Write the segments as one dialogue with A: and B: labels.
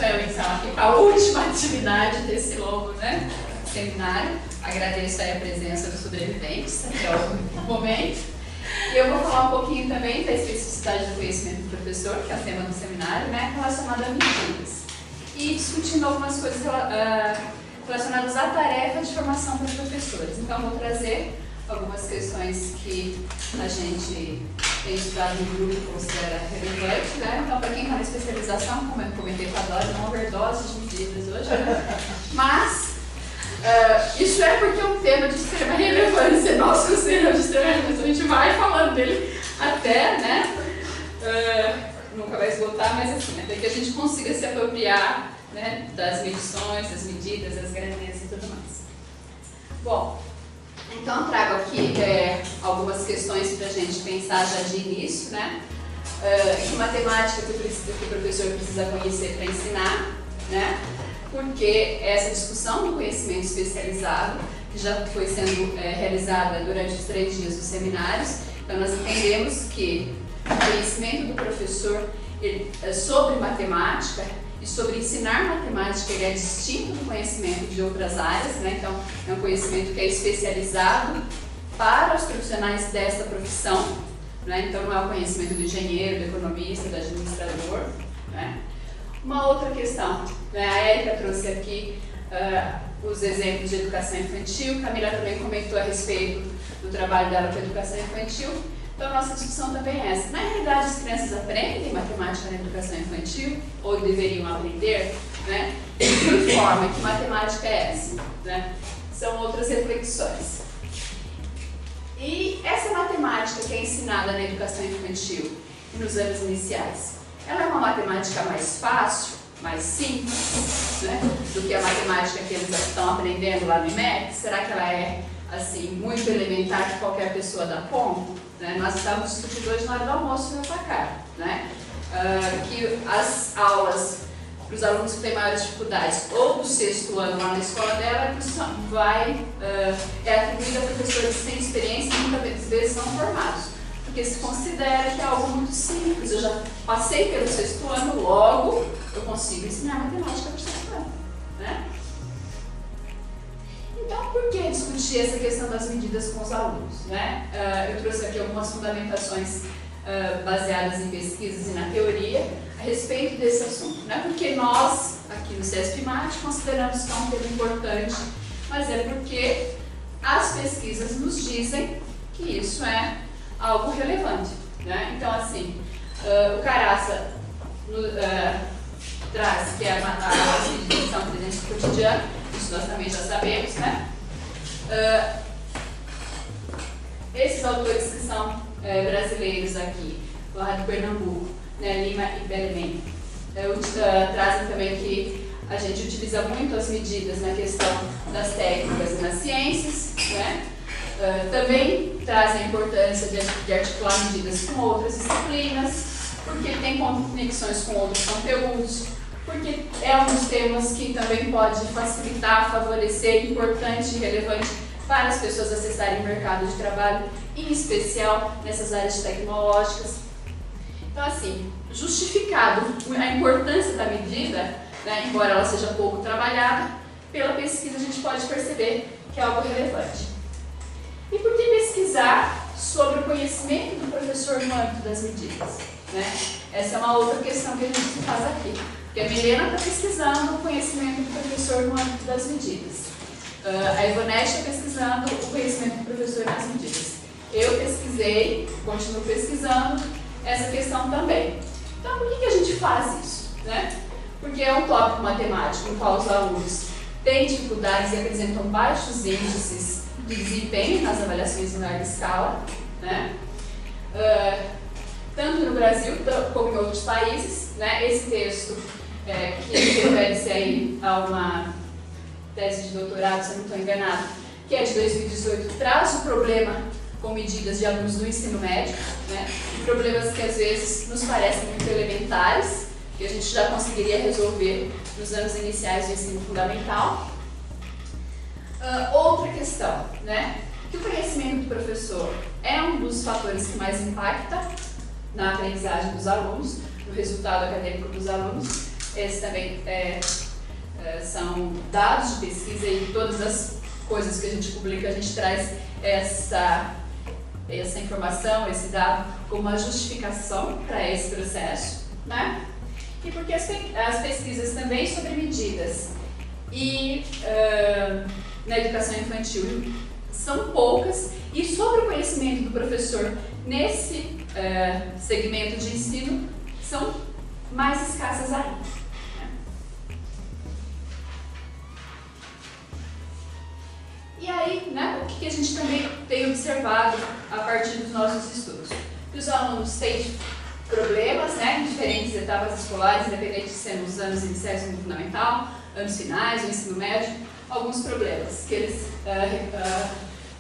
A: Sou eu então aqui para a última atividade desse longo, né, seminário. Agradeço aí a presença dos sobreviventes até o momento. E eu vou falar um pouquinho também da especificidade do conhecimento do professor, que é o tema do seminário, né, relacionado a medidas. E discutindo algumas coisas relacionadas à tarefa de formação para os professores. Então, vou trazer algumas questões que a gente tem estudado no grupo e considera relevante, né? Então, para quem está na especialização, como eu comentei com a Dora, uma overdose de medidas hoje, né? Mas, isso é porque é um tema de extrema relevância, nós consideramos de extrema relevância, a gente vai falando dele até, né? Nunca vai esgotar, mas assim, até que a gente consiga se apropriar, né, das medições, das medidas, das grandezas e tudo mais. Bom, então trago aqui algumas questões para a gente pensar já de início, né? Que matemática que o professor precisa conhecer para ensinar, né? Porque essa discussão do conhecimento especializado, que já foi sendo realizada durante os 3 dias dos seminários, então nós entendemos que o conhecimento do professor sobre matemática e sobre ensinar matemática, ele é distinto do conhecimento de outras áreas, né? Então, é um conhecimento que é especializado para os profissionais desta profissão, né? Então, não é o conhecimento do engenheiro, do economista, do administrador, né? Uma outra questão, né? A Érica trouxe aqui os exemplos de educação infantil, Camila também comentou a respeito do trabalho dela com a educação infantil. Então, a nossa discussão também é essa. Na realidade, as crianças aprendem matemática na educação infantil, ou deveriam aprender, né? De que forma que matemática é essa, né? São outras reflexões. E essa matemática que é ensinada na educação infantil e nos anos iniciais, ela é uma matemática mais fácil, mais simples, né, do que a matemática que eles estão aprendendo lá no IMEC? Será que ela é, assim, muito elementar que qualquer pessoa dá conta? Né? Nós estávamos discutindo hoje na hora do almoço no placar, né? Que as aulas para os alunos que têm maiores dificuldades ou do 6º ano lá na escola dela é atribuída a professores sem experiência e muitas vezes não formados, porque se considera que é algo muito simples. Eu já passei pelo 6º ano, logo eu consigo ensinar matemática para o 6º ano, né? Então, por que discutir essa questão das medidas com os alunos, né? Eu trouxe aqui algumas fundamentações baseadas em pesquisas e na teoria a respeito desse assunto, né? Porque nós, aqui no CESP-MAT, consideramos que é um tema importante, mas é porque as pesquisas nos dizem que isso é algo relevante, né? Então, assim, o Caraça traz que as medidas são presentes no cotidiano, isso nós também já sabemos, né? Esses autores que são brasileiros aqui, lá de Pernambuco, né, Lima e Belém, trazem também que a gente utiliza muito as medidas na questão das técnicas e nas ciências, né? Também trazem a importância de articular medidas com outras disciplinas, porque tem conexões com outros conteúdos, porque é um dos temas que também pode facilitar, favorecer, importante e relevante para as pessoas acessarem o mercado de trabalho, em especial nessas áreas tecnológicas. Então, assim, justificado a importância da medida, né, embora ela seja pouco trabalhada, pela pesquisa a gente pode perceber que é algo relevante. E por que pesquisar sobre o conhecimento do professor no âmbito das medidas, né? Essa é uma outra questão que a gente se faz aqui. Porque a Milena está pesquisando o conhecimento do professor no âmbito das medidas. A Ivonete está pesquisando o conhecimento do professor nas medidas. Eu pesquisei, continuo pesquisando essa questão também. Então, por que a gente faz isso, né? Porque é um tópico matemático no qual os alunos têm dificuldades e apresentam baixos índices de desempenho nas avaliações em larga escala, né? Tanto no Brasil como em outros países, né? Esse texto, que refere-se aí a uma tese de doutorado, se eu não estou enganado, que é de 2018, traz o problema com medidas de alunos do ensino médio, né? Problemas que às vezes nos parecem muito elementares, que a gente já conseguiria resolver nos anos iniciais do ensino fundamental. Outra questão, né? Que o conhecimento do professor é um dos fatores que mais impacta na aprendizagem dos alunos, no resultado acadêmico dos alunos, Esses também são dados de pesquisa e todas as coisas que a gente publica, a gente traz essa informação, esse dado, como uma justificação para esse processo, né? E porque as pesquisas também sobre medidas e na educação infantil são poucas, e sobre o conhecimento do professor nesse segmento de ensino são mais escassas ainda. Né? E aí, né, o que a gente também tem observado a partir dos nossos estudos? Que os alunos têm problemas, né, em diferentes etapas escolares, independente de ser nos anos iniciais do fundamental, anos finais, o ensino médio, alguns problemas que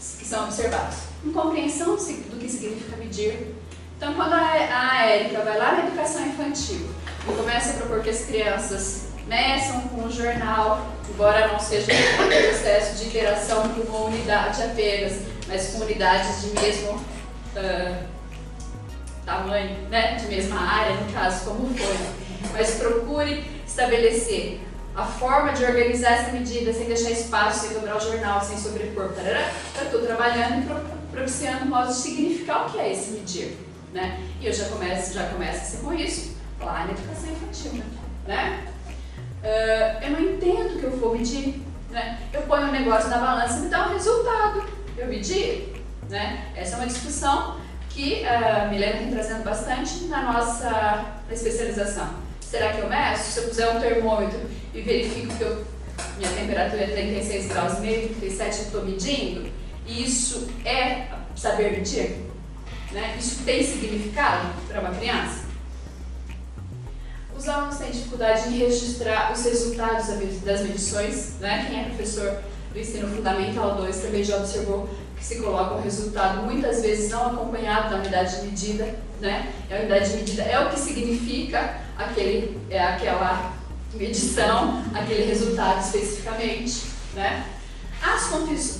A: são observados. Incompreensão do que significa medir. Então, quando a Érica vai lá na educação infantil e começa a propor que as crianças meçam com o jornal, embora não seja um processo de interação com uma unidade apenas, mas com unidades de mesmo tamanho, né, de mesma área, no caso, como foi. Mas procure estabelecer a forma de organizar essa medida sem deixar espaço, sem dobrar o jornal, sem sobrepor. Eu estou trabalhando e propiciando modos de significar o que é esse medir. Né? E eu já começo com isso lá na educação infantil. Né? Eu não entendo o que eu vou medir. Né? Eu ponho um negócio na balança e me dá um resultado. Eu medi? Né? Essa é uma discussão que a Milena vem trazendo bastante na nossa especialização. Será que eu meço? Se eu puser um termômetro e verifico que minha temperatura é 36 graus e meio, 37, eu estou medindo? E isso é saber medir? Né? Isso tem significado para uma criança? Os alunos têm dificuldade em registrar os resultados das medições. Né? Quem é professor do ensino fundamental 2 também já observou que se coloca o resultado muitas vezes não acompanhado da unidade de medida. Né? A unidade de medida é o que significa aquela medição, aquele resultado especificamente. Né? As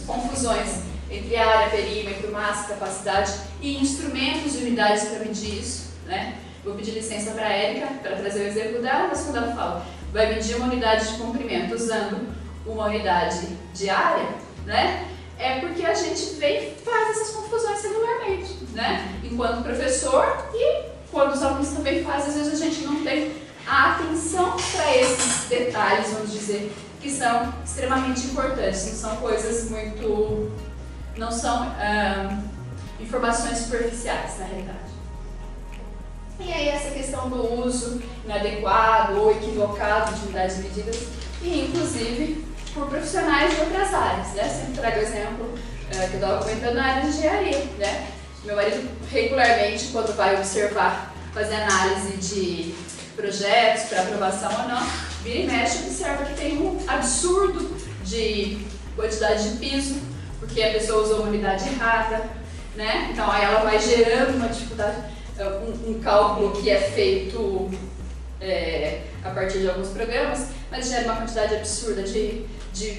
A: confusões entre área, perímetro, massa, capacidade e instrumentos e unidades para medir isso. Né? Vou pedir licença para a Érica para trazer o exemplo dela, mas quando ela fala vai medir uma unidade de comprimento usando uma unidade de área, né? É porque a gente faz essas confusões regularmente, né? Enquanto professor e quando os alunos também fazem, às vezes a gente não tem a atenção para esses detalhes, vamos dizer, que são extremamente importantes, não são coisas muito... não são informações superficiais, na realidade. E aí essa questão do uso inadequado ou equivocado de unidades de medidas, e inclusive por profissionais de outras áreas, né? Sempre trago o exemplo que eu estava comentando na área de engenharia, né? Meu marido regularmente, quando vai observar, fazer análise de projetos para aprovação ou não, vira e mexe, observa que tem um absurdo de quantidade de piso, porque a pessoa usou uma unidade errada, né? Então aí ela vai gerando uma dificuldade, um cálculo que é feito a partir de alguns programas, mas gera uma quantidade absurda de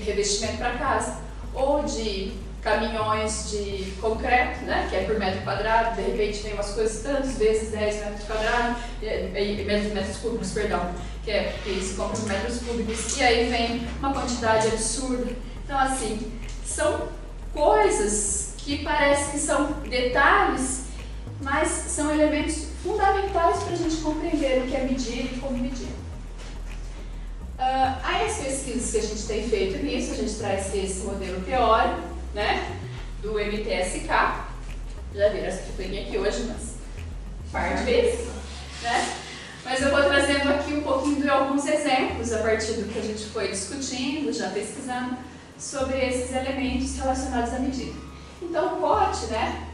A: revestimento para casa, ou de caminhões de concreto, né? Que é por metro quadrado, de repente vem umas coisas tantas vezes 10 metros quadrados, metros cúbicos, perdão, que se compra em metros cúbicos, e aí vem uma quantidade absurda. Então assim, são coisas que parecem que são detalhes, mas são elementos fundamentais para a gente compreender o que é medir e como medir. Aí as pesquisas que a gente tem feito nisso, a gente traz esse modelo teórico, né, do MTSK, já viram essa figurinha aqui hoje, mas par de vezes, né? Mas eu vou trazendo aqui um pouquinho de alguns exemplos a partir do que a gente foi discutindo, já pesquisando, sobre esses elementos relacionados à medida. Então o COT, né,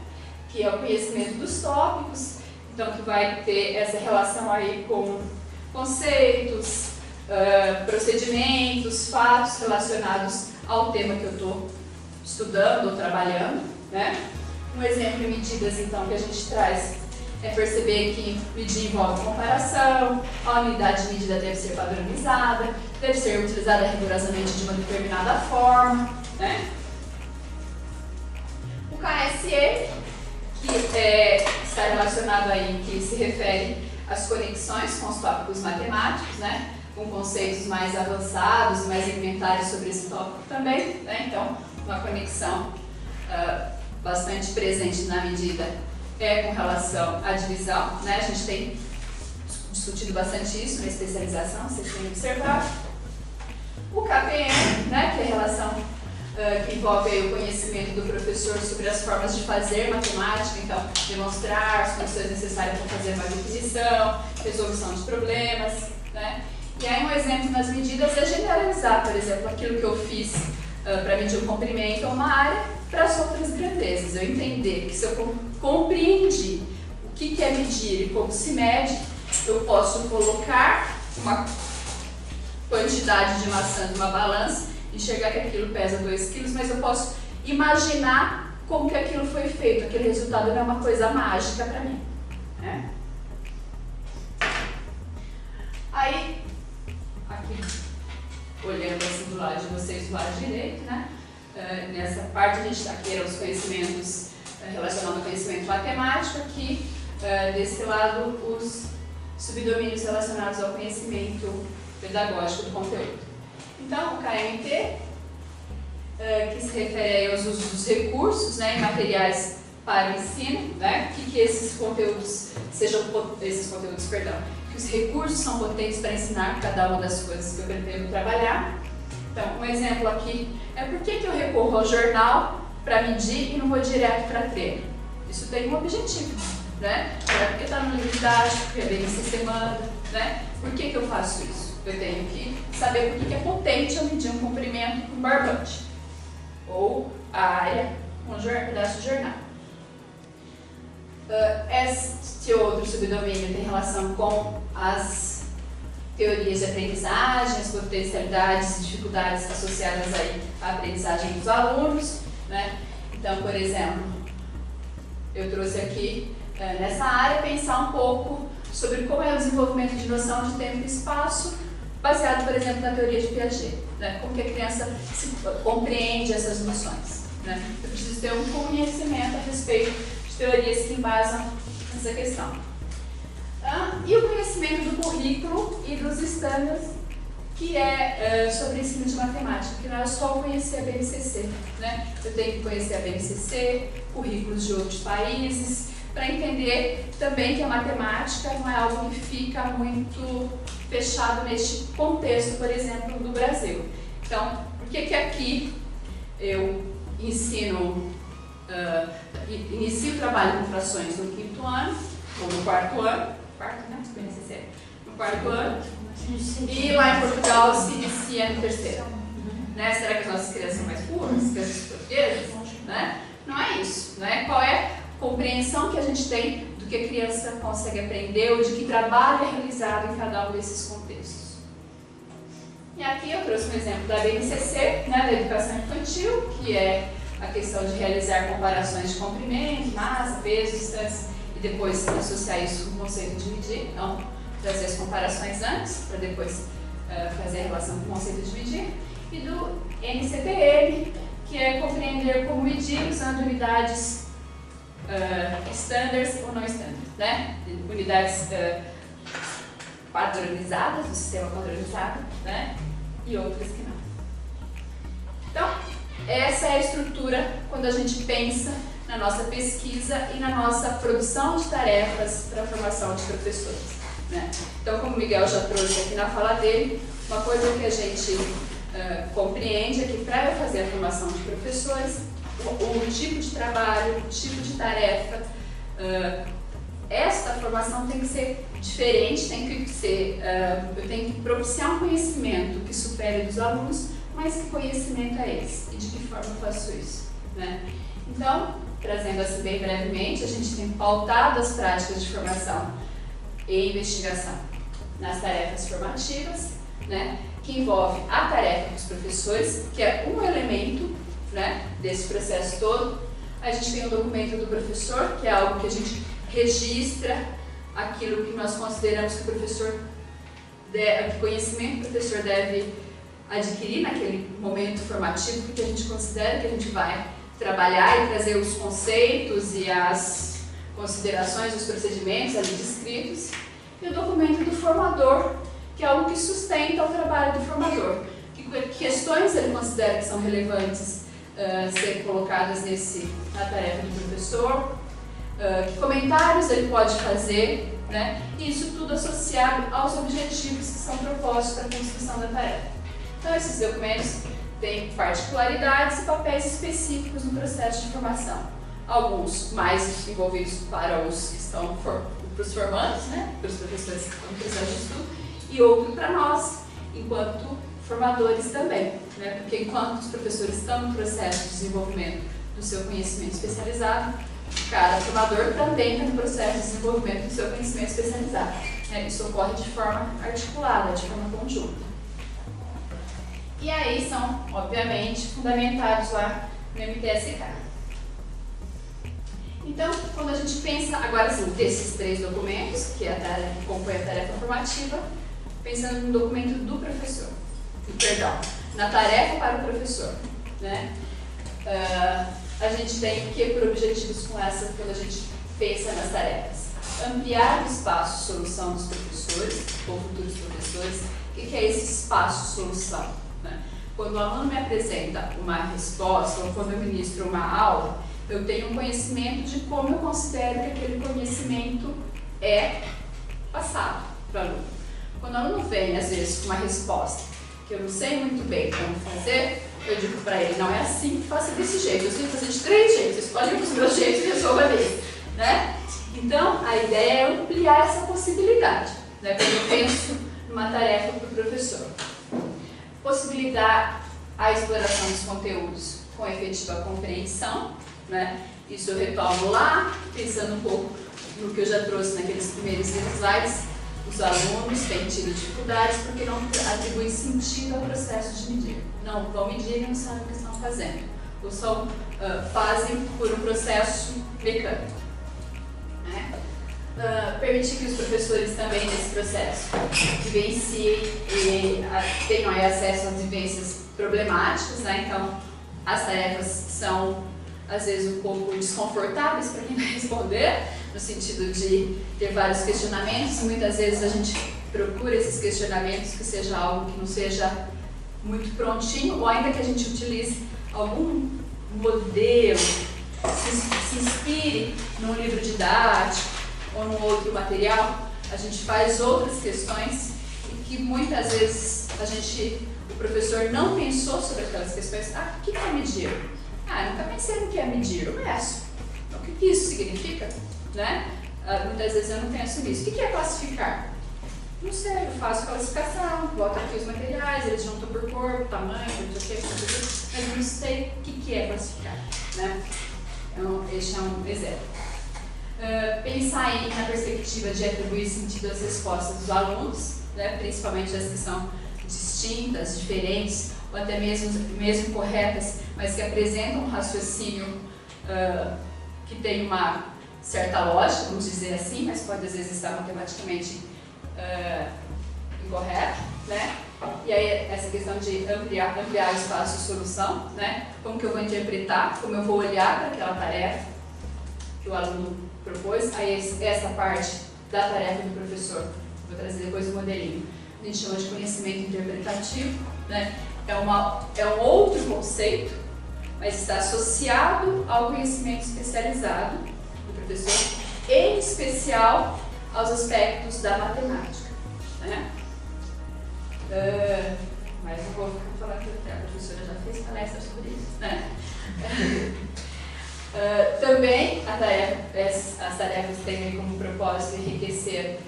A: que é o conhecimento dos tópicos, então que vai ter essa relação aí com conceitos, procedimentos, fatos relacionados ao tema que eu estou estudando ou trabalhando, né? Um exemplo de medidas então que a gente traz é perceber que medir envolve comparação, a unidade de medida deve ser padronizada, deve ser utilizada rigorosamente de uma determinada forma, né? O KSE, que está relacionado aí, que se refere às conexões com os tópicos matemáticos, né? com conceitos mais avançados, mais elementares sobre esse tópico também, né? Então, uma conexão bastante presente na medida com relação à divisão, né? A gente tem discutido bastante isso na especialização, vocês têm observado. O KPM, né, que é a relação que envolve aí o conhecimento do professor sobre as formas de fazer matemática, então demonstrar as condições necessárias para fazer uma definição, resolução de problemas, né? E aí um exemplo nas medidas é generalizar, por exemplo, aquilo que eu fiz para medir o comprimento a uma área para as outras grandezas. Eu entender que se eu compreendi o que é medir e como se mede, eu posso colocar uma quantidade de maçã numa balança, enxergar que aquilo pesa 2 kg, mas eu posso imaginar como que aquilo foi feito. Aquele resultado não é uma coisa mágica para mim, né? Aí, aqui, olhando assim do lado de vocês, do lado direito, né? Nessa parte a gente está aqui os conhecimentos relacionados ao conhecimento matemático, aqui desse lado os subdomínios relacionados ao conhecimento pedagógico do conteúdo. Então, o KMT, que se refere aos usos dos recursos, né, e materiais para o ensino, né, que esses conteúdos que os recursos são potentes para ensinar cada uma das coisas que eu pretendo trabalhar. Então, um exemplo aqui é por que eu recorro ao jornal para medir e não vou direto para treino. Isso tem um objetivo, né? Porque está no livro didático, porque a BNCC manda, né? Por que eu faço isso? Eu tenho que saber por que é potente eu medir um comprimento com barbante ou a área com um pedaço de jornal. Este outro subdomínio tem relação com as teorias de aprendizagem, as potencialidades e dificuldades associadas aí à aprendizagem dos alunos, né? Então, por exemplo, eu trouxe aqui nessa área pensar um pouco sobre como é o desenvolvimento de noção de tempo e espaço, baseado, por exemplo, na teoria de Piaget, né? Como que a criança compreende essas noções, né? Eu preciso ter um conhecimento a respeito de teorias que embasam essa questão. E o conhecimento do currículo e dos estándares, que é sobre ensino de matemática, que não é só conhecer a BNCC, né? Eu tenho que conhecer a BNCC, currículos de outros países, para entender também que a matemática não é algo que fica muito fechado neste contexto, por exemplo, do Brasil. Então, por que aqui eu inicio o trabalho com frações no 5º ano, ou no 4º ano, no 4º ano, e lá em Portugal se inicia no 3º. Né? Será que as nossas crianças são mais burras que as portuguesas? Né? Não é isso. Né? Qual é a compreensão que a gente tem do que a criança consegue aprender ou de que trabalho é realizado em cada um desses contextos? E aqui eu trouxe um exemplo da BNCC, né, da educação infantil, que é a questão de realizar comparações de comprimento, massa, peso, distância, e depois associar isso com o conceito de medir. Então, trazer as comparações antes, para depois fazer a relação com o conceito de medir. E do NCTM, que é compreender como medir usando unidades standards ou não standards, né? Unidades padronizadas, do sistema padronizado, né? E outras que não. Então, essa é a estrutura quando a gente pensa na nossa pesquisa e na nossa produção de tarefas para a formação de professores, né? Então, como o Miguel já trouxe aqui na fala dele, uma coisa que a gente compreende é que para eu fazer a formação de professores, o tipo de trabalho, o tipo de tarefa, esta formação tem que ser diferente, eu tenho que propiciar um conhecimento que supere dos alunos, mas que conhecimento é esse? E de que forma eu faço isso? Né? Então, trazendo assim bem brevemente, a gente tem pautado as práticas de formação e investigação nas tarefas formativas, né, que envolve a tarefa dos professores, que é um elemento, né, desse processo todo. A gente tem o documento do professor, que é algo que a gente registra aquilo que nós consideramos que o professor que conhecimento o professor deve adquirir naquele momento formativo, porque a gente considera que a gente vai trabalhar e trazer os conceitos e as considerações dos procedimentos ali descritos. E o documento do formador, que é algo que sustenta o trabalho do formador. Que questões ele considera que são relevantes serem colocadas na tarefa do professor, que comentários ele pode fazer, né? E isso tudo associado aos objetivos que são propostos para a construção da tarefa. Então, esses documentos têm particularidades e papéis específicos no processo de formação. Alguns mais envolvidos para os que estão para os formandos, né? Para os professores que estão no processo de estudo, e outro para nós, enquanto formadores também, né? Porque enquanto os professores estão no processo de desenvolvimento do seu conhecimento especializado, cada formador também está no processo de desenvolvimento do seu conhecimento especializado, né? Isso ocorre de forma articulada, de forma conjunta. E aí são, obviamente, fundamentados lá no MTSK. Então, quando a gente pensa, agora sim, desses 3 documentos, que compõem a tarefa formativa, pensando no documento do professor, na tarefa para o professor, né? A gente tem o que por objetivos com essa, quando a gente pensa nas tarefas? Ampliar o espaço de solução dos professores, ou futuros professores. O que é esse espaço de solução? Né? Quando o aluno me apresenta uma resposta, ou quando eu ministro uma aula, eu tenho um conhecimento de como eu considero que aquele conhecimento é passado para o aluno. Quando o aluno vem, às vezes, com uma resposta que eu não sei muito bem como fazer, eu digo para ele, não é assim, faça desse jeito. Eu sei fazer de 3 jeitos, escolhe um dos meus jeitos e resolva dele, né? Então, a ideia é ampliar essa possibilidade, né? Quando eu penso numa tarefa para o professor. Possibilitar a exploração dos conteúdos com efetiva compreensão, né? Isso eu retomo lá, pensando um pouco no que eu já trouxe naqueles primeiros slides. Os alunos têm tido dificuldades porque não atribuem sentido ao processo de medir. Não vão medir e não sabem o que estão fazendo. Ou só fazem por um processo mecânico. Né? Permitir que os professores também nesse processo vivenciem e tenham aí acesso às vivências problemáticas, né? Então, as tarefas são às vezes um pouco desconfortáveis para quem vai responder, no sentido de ter vários questionamentos, e muitas vezes a gente procura esses questionamentos que seja algo que não seja muito prontinho, ou ainda que a gente utilize algum modelo, se inspire num livro didático ou num outro material, a gente faz outras questões e que muitas vezes o professor não pensou sobre aquelas questões. O que é medir? Eu nunca pensei no que é medir, eu meço. Então, o que isso significa? Né? Muitas vezes eu não penso nisso. O que é classificar? Não sei, eu faço classificação, boto aqui os materiais, eles juntam por corpo, tamanho, mas eu não sei o que é classificar. Né? Então, este é um exemplo. Pensar aí na perspectiva de atribuir sentido às respostas dos alunos, né? Principalmente as que são distintas, diferentes, ou até mesmo corretas, mas que apresentam um raciocínio que tem uma certa lógica, vamos dizer assim, mas pode às vezes estar matematicamente incorreto, né? E aí essa questão de ampliar o espaço de solução, né? Como que eu vou interpretar, como eu vou olhar para aquela tarefa que o aluno propôs, aí essa parte da tarefa do professor, vou trazer depois o modelinho, a gente chama de conhecimento interpretativo, né? É um outro conceito, mas está associado ao conhecimento especializado do professor, em especial aos aspectos da matemática. Né? Mas não vou ficar falando que a professora já fez palestra sobre isso. Né? Também as tarefas têm como propósito enriquecer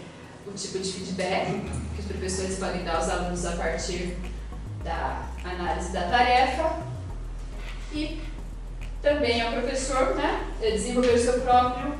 A: o tipo de feedback que os professores podem dar aos alunos a partir da análise da tarefa, e também ao professor, né, desenvolver sua própria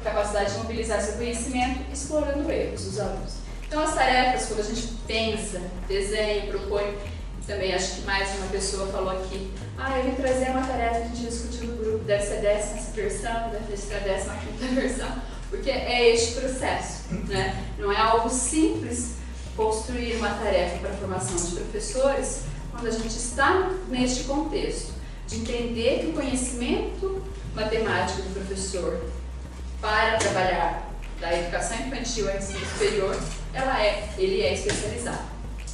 A: capacidade de mobilizar seu conhecimento, explorando erros dos alunos. Então, as tarefas, quando a gente pensa, desenha, propõe, também acho que mais uma pessoa falou aqui, eu vim trazer uma tarefa que a gente discutiu no grupo, deve ser a 10ª versão, deve ser a 15ª versão, porque é este processo, né? Não é algo simples construir uma tarefa para a formação de professores quando a gente está neste contexto de entender que o conhecimento matemático do professor para trabalhar da educação infantil ao ensino superior ele é especializado.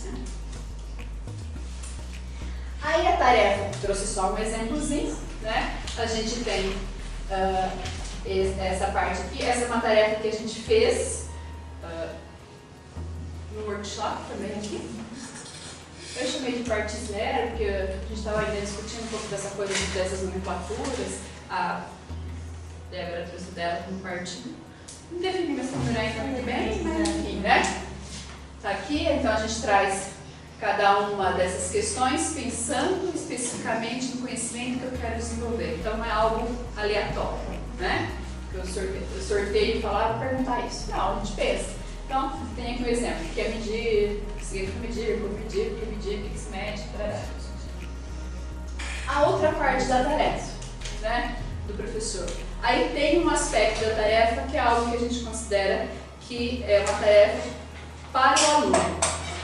A: Né? Aí a tarefa, trouxe só um exemplozinho, né? A gente tem essa parte aqui, essa é uma tarefa que a gente fez no workshop também aqui. Eu chamei de parte zero, porque a gente estava ainda discutindo um pouco dessa coisa dessas nomenclaturas. A Débora trouxe dela como parte. Não defini essa número ainda muito bem, mas enfim, né? Tá aqui, então a gente traz cada uma dessas questões pensando especificamente no conhecimento que eu quero desenvolver. Então não é algo aleatório, né? Eu sorteio e falar, vou perguntar isso. Não, a gente pensa. Então, tem aqui um exemplo, que é medir, o que significa medir, como medir, o que se mede, etc. A outra parte da tarefa, né, do professor. Aí tem um aspecto da tarefa que é algo que a gente considera que é uma tarefa para o aluno.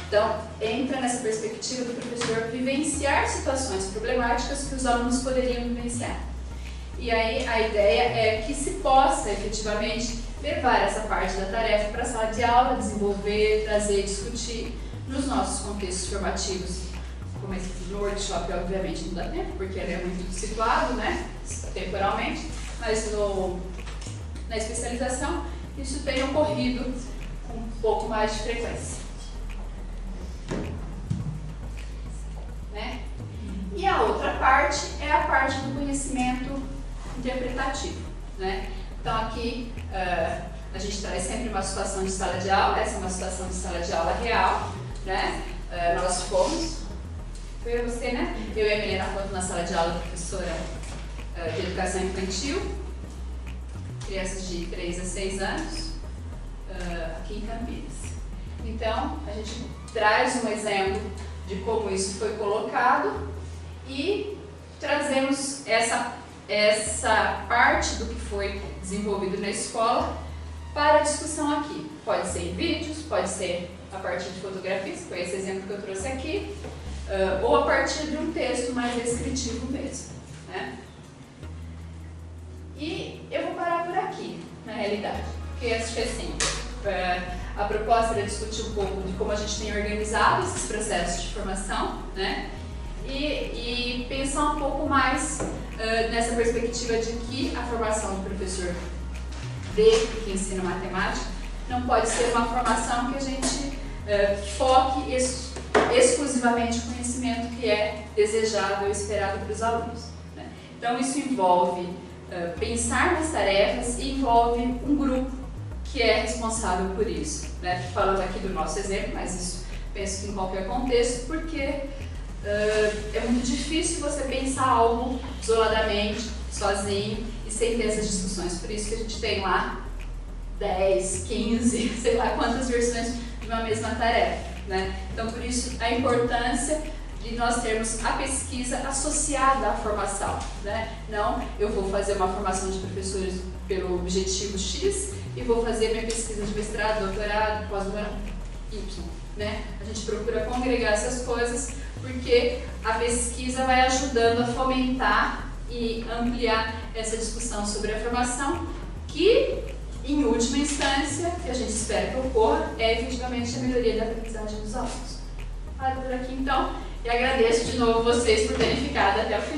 A: Então, entra nessa perspectiva do professor vivenciar situações problemáticas que os alunos poderiam vivenciar. E aí a ideia é que se possa efetivamente levar essa parte da tarefa para a sala de aula, desenvolver, trazer, discutir nos nossos contextos formativos. Como no workshop, obviamente, não dá tempo, porque ele é muito situado, né, temporalmente, mas na especialização isso tem ocorrido com um pouco mais de frequência. Né? E a outra parte é a parte do conhecimento interpretativo. Né? Então aqui a gente traz sempre uma situação de sala de aula, essa é uma situação de sala de aula real. Né? Nós fomos, foi você, né? Eu e a Milena fomos na sala de aula da professora de educação infantil, crianças de 3 a 6 anos, aqui em Campinas. Então, a gente traz um exemplo de como isso foi colocado e trazemos essa parte do que foi desenvolvido na escola para a discussão aqui. Pode ser em vídeos, pode ser a partir de fotografias, foi esse exemplo que eu trouxe aqui, ou a partir de um texto mais descritivo mesmo. Né? E eu vou parar por aqui, na realidade, porque assim, a proposta era discutir um pouco de como a gente tem organizado esses processos de formação, né? E pensar um pouco mais nessa perspectiva de que a formação do professor que ensina matemática não pode ser uma formação que a gente foque exclusivamente no conhecimento que é desejável e esperado para os alunos. Né? Então isso envolve pensar nas tarefas e envolve um grupo que é responsável por isso. Né? Falando aqui do nosso exemplo, mas isso penso que em qualquer contexto, porque é muito difícil você pensar algo isoladamente, sozinho e sem ter essas discussões. Por isso que a gente tem lá 10, 15, sei lá quantas versões de uma mesma tarefa. Né? Então, por isso, a importância de nós termos a pesquisa associada à formação. Né? Não, eu vou fazer uma formação de professores pelo objetivo X e vou fazer minha pesquisa de mestrado, doutorado, pós-doutorado Y. Né? A gente procura congregar essas coisas porque a pesquisa vai ajudando a fomentar e ampliar essa discussão sobre a formação que, em última instância, que a gente espera que ocorra, é efetivamente a melhoria da aprendizagem dos alunos. Paro por aqui então e agradeço de novo vocês por terem ficado até o final.